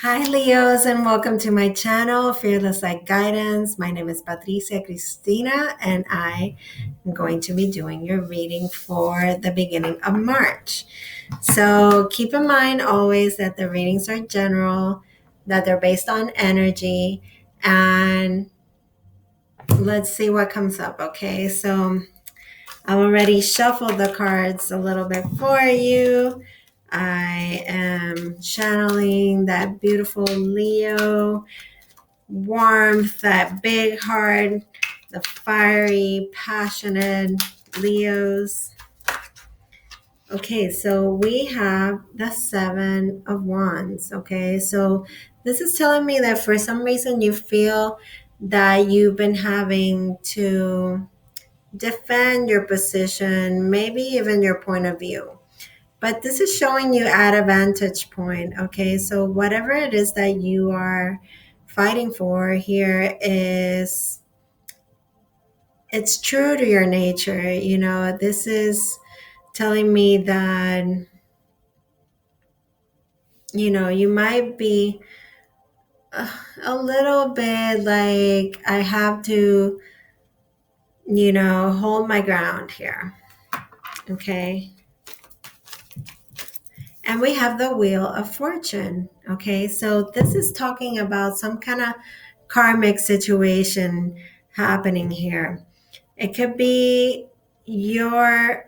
Hi, Leos, and welcome to my channel, Fearless Light Guidance. My name is Patricia Cristina, and I am going to be doing your reading for the beginning of March. So keep in mind always that the readings are general, that they're based on energy, and let's see what comes up, okay? So I've already shuffled the cards a little bit for you. I am channeling that beautiful Leo warmth, that big heart, the fiery, passionate Leos. Okay, so we have the Seven of Wands. Okay, so this is telling me that for some reason you feel that you've been having to defend your position, maybe even your point of view. But this is showing you at a vantage point. Okay, so whatever it is that you are fighting for here is it's true to your nature. This is telling me that you might be a little bit like I have to hold my ground here. Okay, and we have the Wheel of Fortune. Okay, so this is talking about some kind of karmic situation happening here. It could be your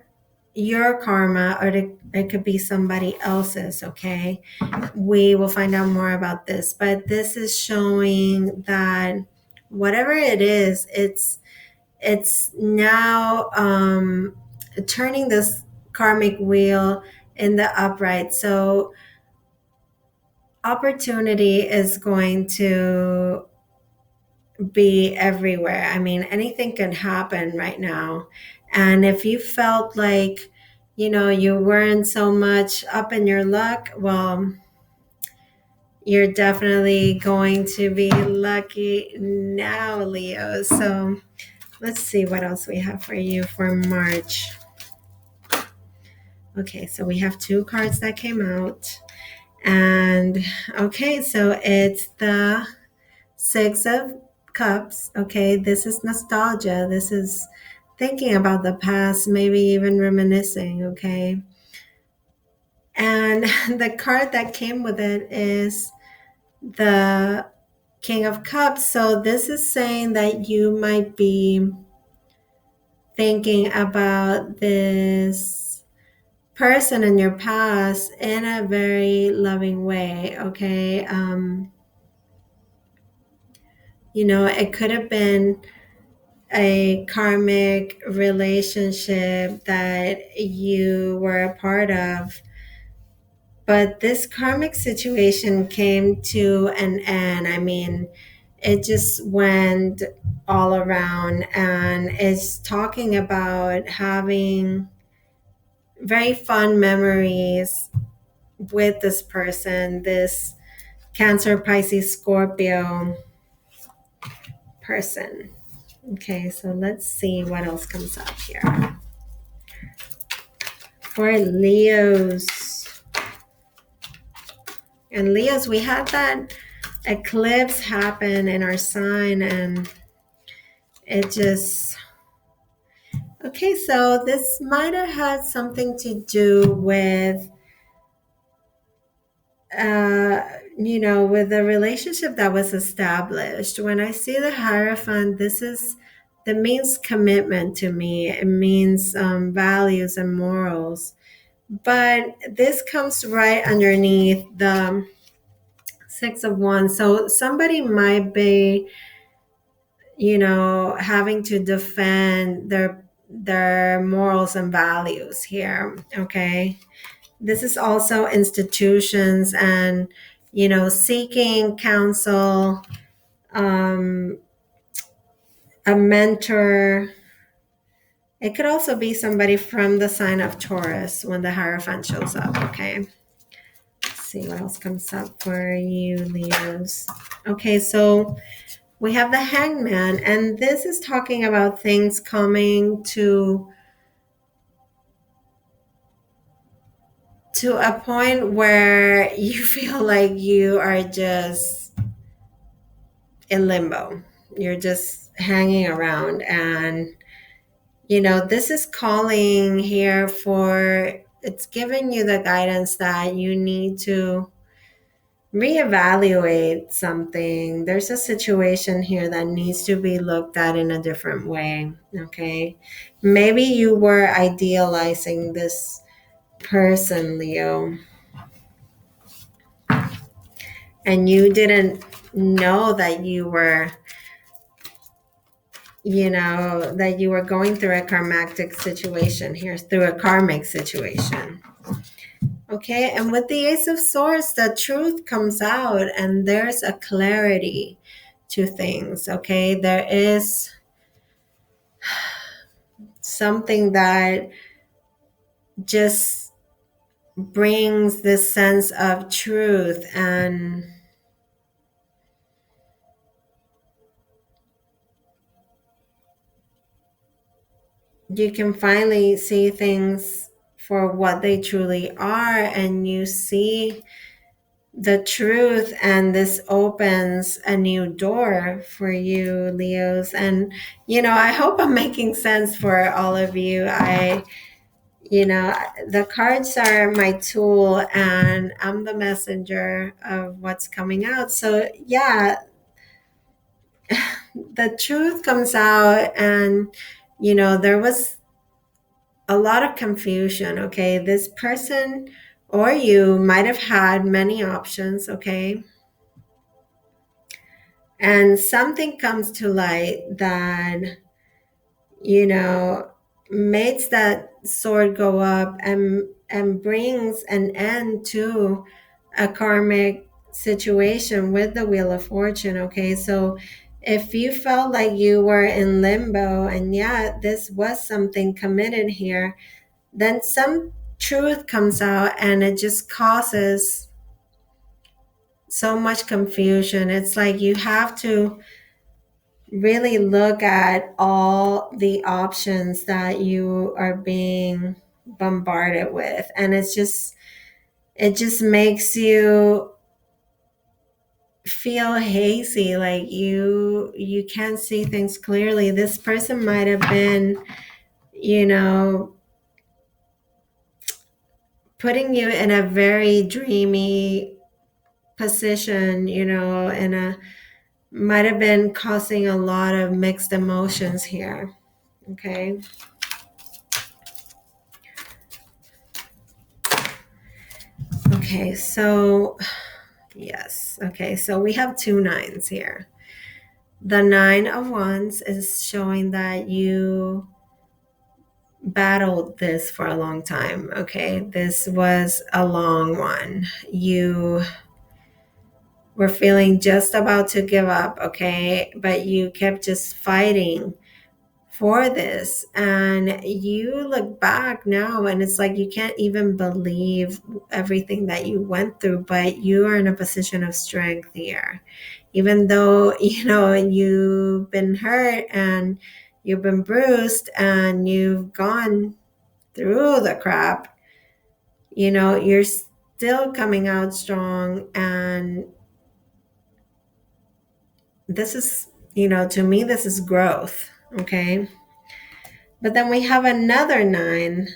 karma, or it could be somebody else's. Okay, we will find out more about this, but this is showing that whatever it is, it's now turning this karmic wheel in the upright. So opportunity is going to be everywhere. I mean, anything can happen right now. And if you felt like, you weren't so much up in your luck, well, you're definitely going to be lucky now, Leo. So let's see what else we have for you for March. Okay, so we have two cards that came out. And okay, so it's the Six of Cups. Okay, this is nostalgia. This is thinking about the past, maybe even reminiscing. Okay, and the card that came with it is the King of Cups. So this is saying that you might be thinking about this person in your past in a very loving way. Okay, it could have been a karmic relationship that you were a part of. But this karmic situation came to an end. I mean, it just went all around, and it's talking about having very fun memories with this person, this Cancer, Pisces, Scorpio person. Okay, so let's see what else comes up here. For Leos. And Leos, we had that eclipse happen in our sign, and it just. Okay, so this might have had something to do with, with the relationship that was established. When I see the Hierophant, that means commitment to me. It means values and morals. But this comes right underneath the Six of Wands. So somebody might be, having to defend their morals and values here. Okay. This is also institutions and, seeking counsel, a mentor. It could also be somebody from the sign of Taurus when the Hierophant shows up. Okay. Let's see what else comes up for you, Leos. Okay, so we have the Hangman, and this is talking about things coming to to a point where you feel like you are just in limbo. You're just hanging around. And, this is calling here for, it's giving you the guidance that you need to reevaluate something. There's a situation here that needs to be looked at in a different way. Okay. Maybe you were idealizing this person, Leo, and you didn't know that that you were going through a karmatic situation here, through a karmic situation. Okay, and with the Ace of Swords, the truth comes out and there's a clarity to things. Okay, there is something that just brings this sense of truth, and you can finally see things for what they truly are, and you see the truth, and this opens a new door for you, Leos. And I hope I'm making sense for all of you. The cards are my tool, and I'm the messenger of what's coming out. So yeah, the truth comes out, and there was a lot of confusion. Okay, this person or you might have had many options. Okay, and something comes to light that you know makes that sword go up, and brings an end to a karmic situation with the Wheel of Fortune. Okay, so if you felt like you were in limbo, and yeah, this was something committed here, then some truth comes out, and it just causes so much confusion. It's like you have to really look at all the options that you are being bombarded with, and it just makes you feel hazy, like you can't see things clearly. This person might have been you know putting you in a very dreamy position, and might have been causing a lot of mixed emotions here. Okay. Okay, so yes. Okay, so we have two nines here. The Nine of Wands is showing that you battled this for a long time. Okay, this was a long one. You were feeling just about to give up. Okay, but you kept just fighting for this, and you look back now and it's like you can't even believe everything that you went through, but you are in a position of strength here, even though you've been hurt and you've been bruised and you've gone through the crap. You're still coming out strong, and this is, to me, this is growth. Okay, but then we have another nine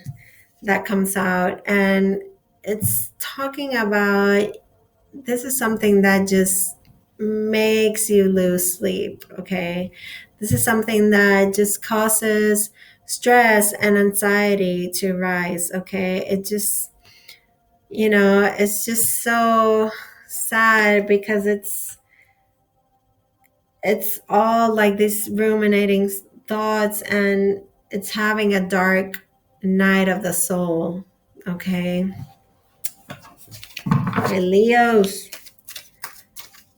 that comes out, and it's talking about, this is something that just makes you lose sleep. Okay, this is something that just causes stress and anxiety to rise. Okay, it's just so sad, because it's all like these ruminating thoughts, and it's having a dark night of the soul. Okay, my Leos,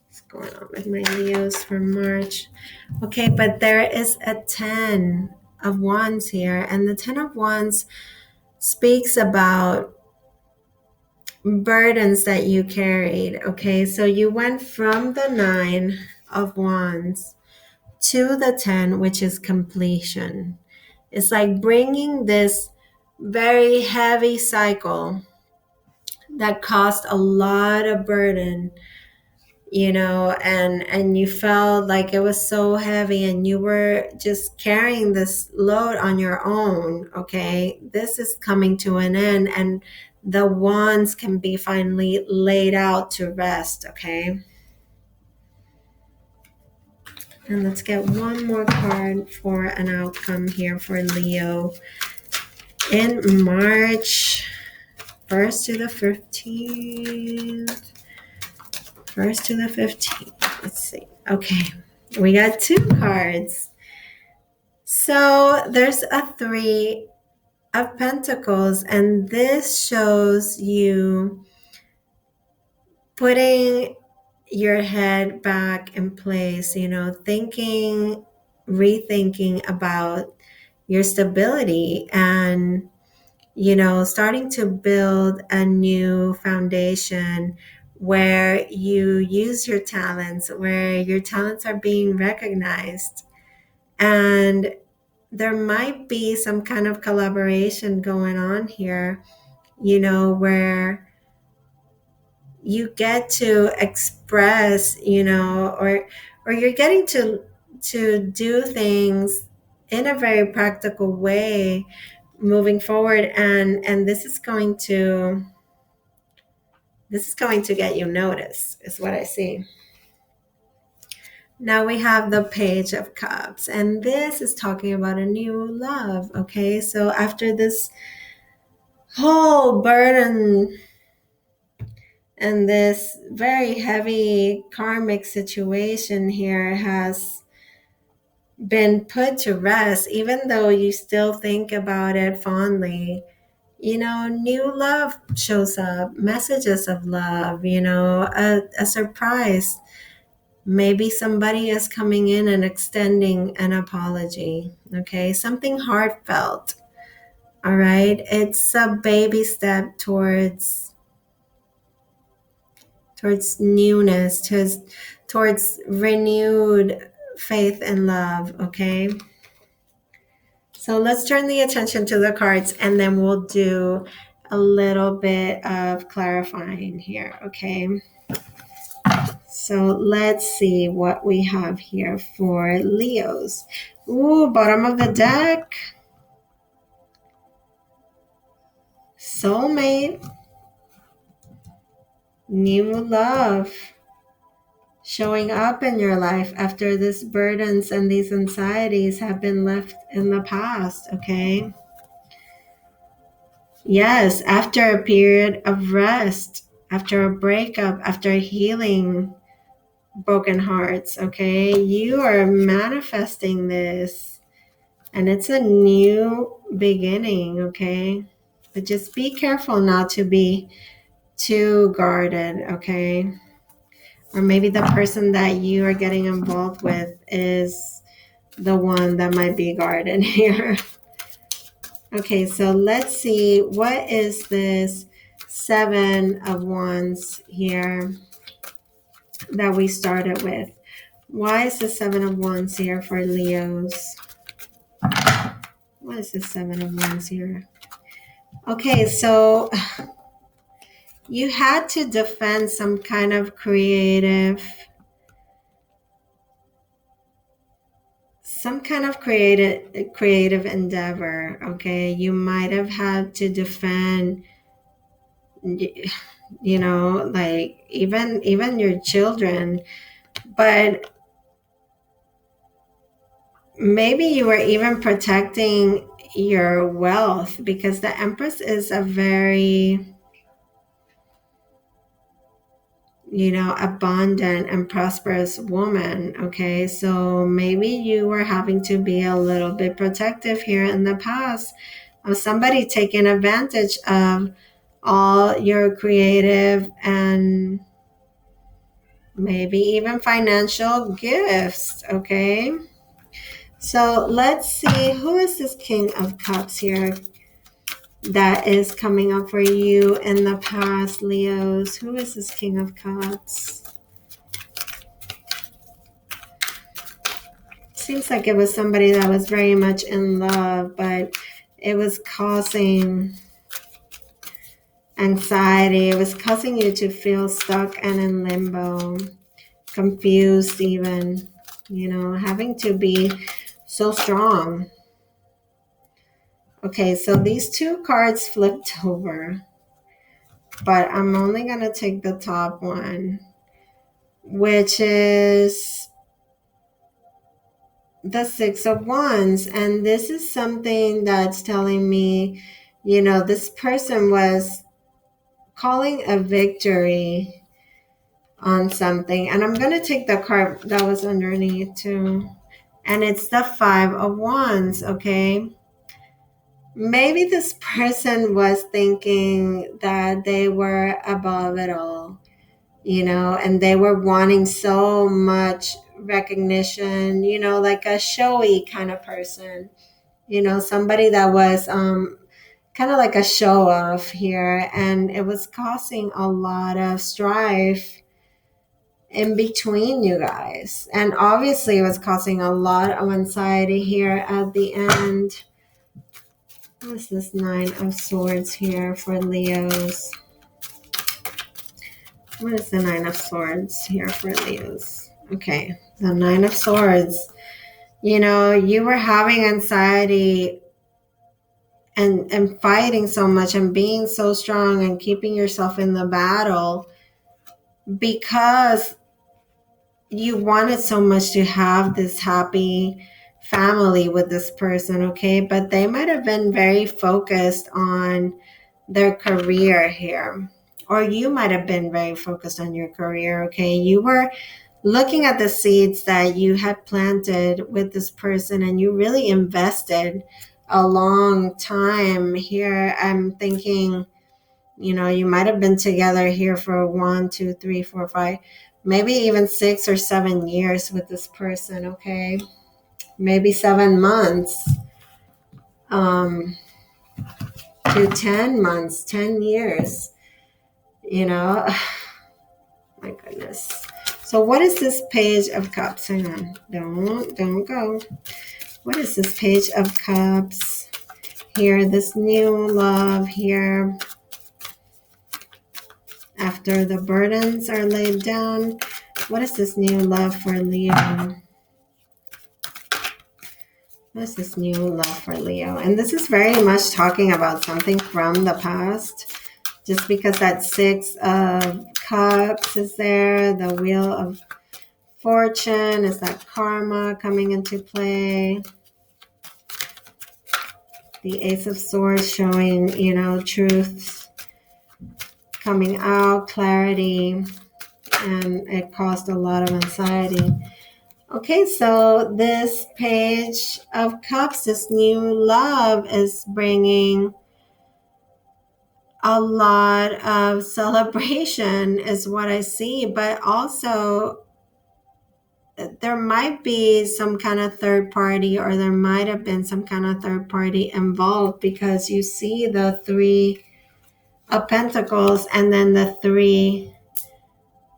what's going on with my Leos for March? Okay, but there is a 10 of Wands here, and the 10 of Wands speaks about burdens that you carried. Okay, so you went from the 9 of Wands to the 10, which is completion. It's like bringing this very heavy cycle that caused a lot of burden, and you felt like it was so heavy and you were just carrying this load on your own. Okay, this is coming to an end, and the wands can be finally laid out to rest. Okay, and let's get one more card for an outcome here for Leo in March 1st to the 15th. 1st to the 15th. Let's see. Okay, we got 2 cards. So there's a 3 of Pentacles, and this shows you putting your head back in place, rethinking about your stability, and starting to build a new foundation where you use your talents, where your talents are being recognized. And there might be some kind of collaboration going on here, where you get to express, or you're getting to do things in a very practical way moving forward, and this is going to get you noticed, is what I see. Now we have the Page of Cups, and this is talking about a new love. Okay, so after this whole burden and this very heavy karmic situation here has been put to rest, even though you still think about it fondly, new love shows up, messages of love, a surprise. Maybe somebody is coming in and extending an apology, okay? Something heartfelt, all right? It's a baby step towards newness, towards renewed faith and love, okay? So let's turn the attention to the cards, and then we'll do a little bit of clarifying here, okay? So let's see what we have here for Leos. Ooh, bottom of the deck. Soulmate. New love showing up in your life after these burdens and these anxieties have been left in the past, okay? Yes, after a period of rest, after a breakup, after healing broken hearts, okay? You are manifesting this, and it's a new beginning, okay? But just be careful not to be too guarded, okay? Or maybe the person that you are getting involved with is the one that might be guarded here. Okay, so let's see, what is this 7 of Wands here that we started with? Why is the 7 of Wands here for Leos? What is the 7 of Wands here? Okay, so you had to defend some kind of creative endeavor, okay? You might have had to defend, like even your children, but maybe you were even protecting your wealth, because the Empress is a very abundant and prosperous woman, okay? So maybe you were having to be a little bit protective here in the past of somebody taking advantage of all your creative and maybe even financial gifts, okay? So let's see, who is this King of Cups here that is coming up for you in the past, Leos? Who is this King of Cups? Seems like it was somebody that was very much in love, but it was causing anxiety. It was causing you to feel stuck and in limbo, confused even, having to be so strong. Okay, so these two cards flipped over, but I'm only going to take the top one, which is the Six of Wands. And this is something that's telling me, this person was calling a victory on something. And I'm going to take the card that was underneath too. And it's the Five of Wands, okay? Maybe this person was thinking that they were above it all, and they were wanting so much recognition, like a showy kind of person, somebody that was kind of like a show off here. And it was causing a lot of strife in between you guys. And obviously, it was causing a lot of anxiety here at the end. What's this Nine of Swords here for Leos? What is the Nine of Swords here for Leos? Okay, the Nine of Swords. You were having anxiety and fighting so much and being so strong and keeping yourself in the battle because you wanted so much to have this happy family with this person, okay? But they might have been very focused on their career here. Or you might have been very focused on your career, okay? You were looking at the seeds that you had planted with this person and you really invested a long time here. I'm thinking, you might have been together here for 1, 2, 3, 4, 5, maybe even 6 or 7 years with this person, okay? Maybe 7 months to 10 months, 10 years, my goodness. So what is this Page of Cups? Hang on. Don't go. What is this Page of Cups here? This new love here. After the burdens are laid down, what is this new love for Leo? What is this new love for Leo? And this is very much talking about something from the past. Just because that Six of Cups is there, the Wheel of Fortune is that karma coming into play. The Ace of Swords showing, truth coming out, clarity, and it caused a lot of anxiety. Okay, so this Page of Cups, this new love is bringing a lot of celebration is what I see, but also there might be some kind of third party, or there might have been some kind of third party involved, because you see the Three of Pentacles and then the Three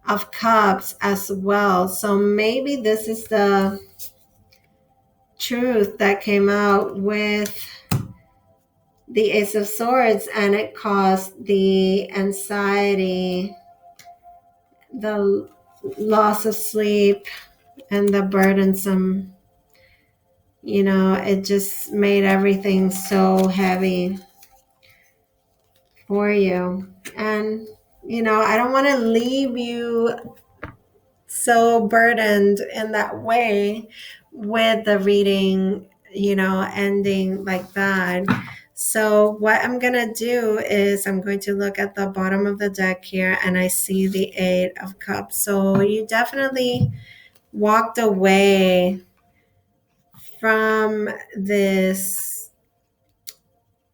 of Cups as well. So maybe this is the truth that came out with the Ace of Swords, and it caused the anxiety, the loss of sleep, and the burdensome, it just made everything so heavy for you. And, I don't want to leave you so burdened in that way with the reading, ending like that. So what I'm going to do is I'm going to look at the bottom of the deck here, and I see the Eight of Cups. So you definitely walked away from this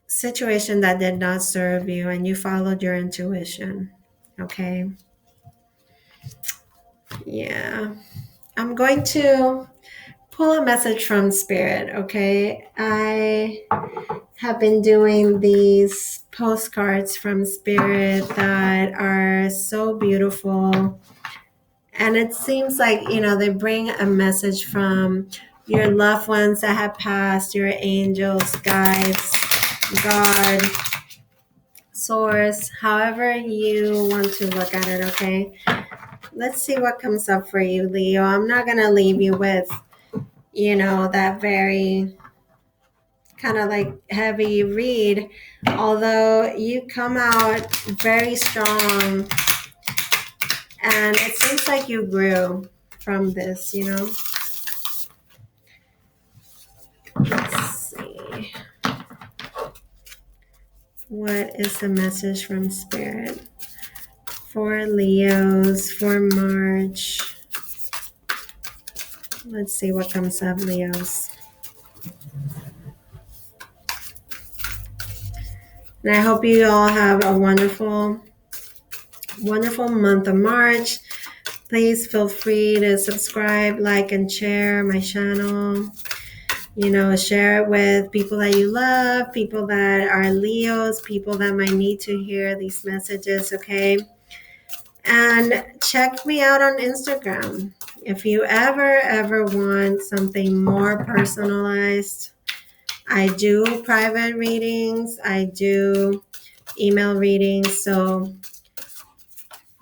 situation that did not serve you, and you followed your intuition. Okay. Yeah. I'm going to pull a message from Spirit, okay? I have been doing these postcards from Spirit that are so beautiful. And it seems like, they bring a message from your loved ones that have passed, your angels, guides, God. source, however you want to look at it, okay? Let's see what comes up for you, Leo. I'm not going to leave you with, that very kind of like heavy read, although you come out very strong and it seems like you grew from this. Let's see. What is the message from Spirit for Leos for March? Let's see what comes up, Leos. And I hope you all have a wonderful, wonderful month of March. Please feel free to subscribe, like, and share my channel. Share it with people that you love, people that are Leos, people that might need to hear these messages, okay? And check me out on Instagram. If you ever want something more personalized, I do private readings, I do email readings, so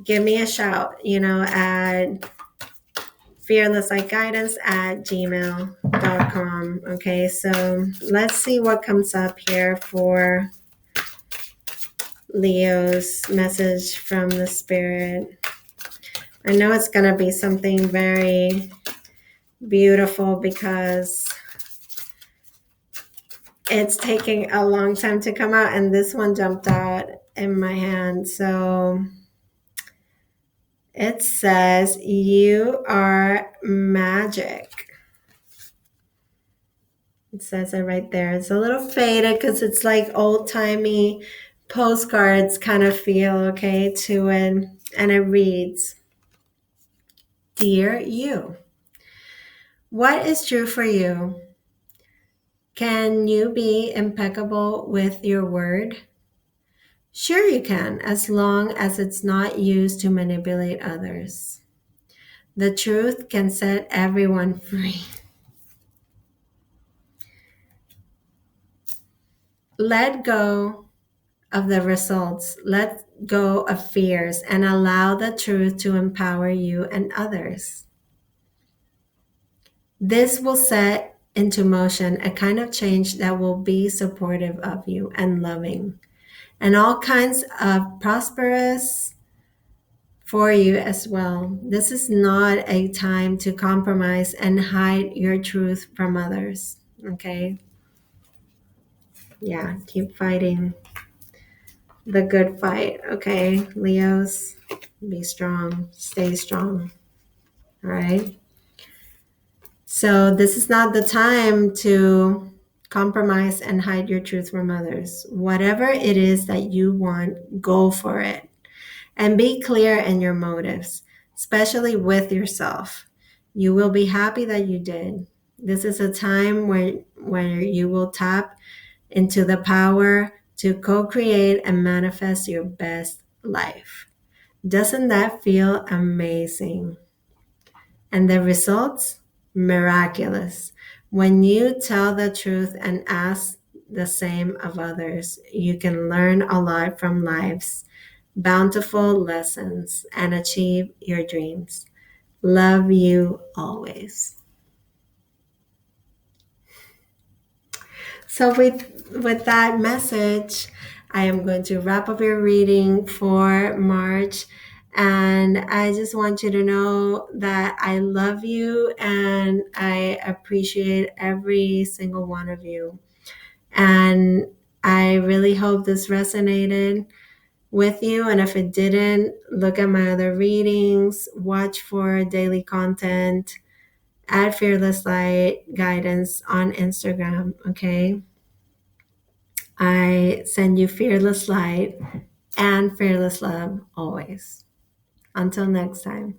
give me a shout, at fearlesslightguidance@gmail.com. Okay, so let's see what comes up here for Leo's message from the Spirit. I know it's going to be something very beautiful because it's taking a long time to come out, and this one jumped out in my hand. So it says, "You are magic." It says it right there. It's a little faded because it's like old-timey postcards kind of feel, okay, to it. And it reads, "Dear you, what is true for you? Can you be impeccable with your word? Sure you can, as long as it's not used to manipulate others. The truth can set everyone free. Let go of the results. Let go of fears and allow the truth to empower you and others. This will set into motion a kind of change that will be supportive of you and loving, and all kinds of prosperous for you as well. This is not a time to compromise and hide your truth from others. Okay? Yeah, keep fighting the good fight. Okay, Leos, be strong, stay strong. All right? So, this is not the time to compromise and hide your truth from others. Whatever it is that you want, go for it. And be clear in your motives, especially with yourself. You will be happy that you did. This is a time where you will tap into the power to co-create and manifest your best life. Doesn't that feel amazing? And the results? Miraculous. When you tell the truth and ask the same of others, you can learn a lot from life's bountiful lessons and achieve your dreams. Love you always. So with that message, I am going to wrap up your reading for March. And I just want you to know that I love you and I appreciate every single one of you. And I really hope this resonated with you. And if it didn't, look at my other readings, watch for daily content at Fearless Light Guidance on Instagram. Okay. I send you fearless light and fearless love always. Until next time.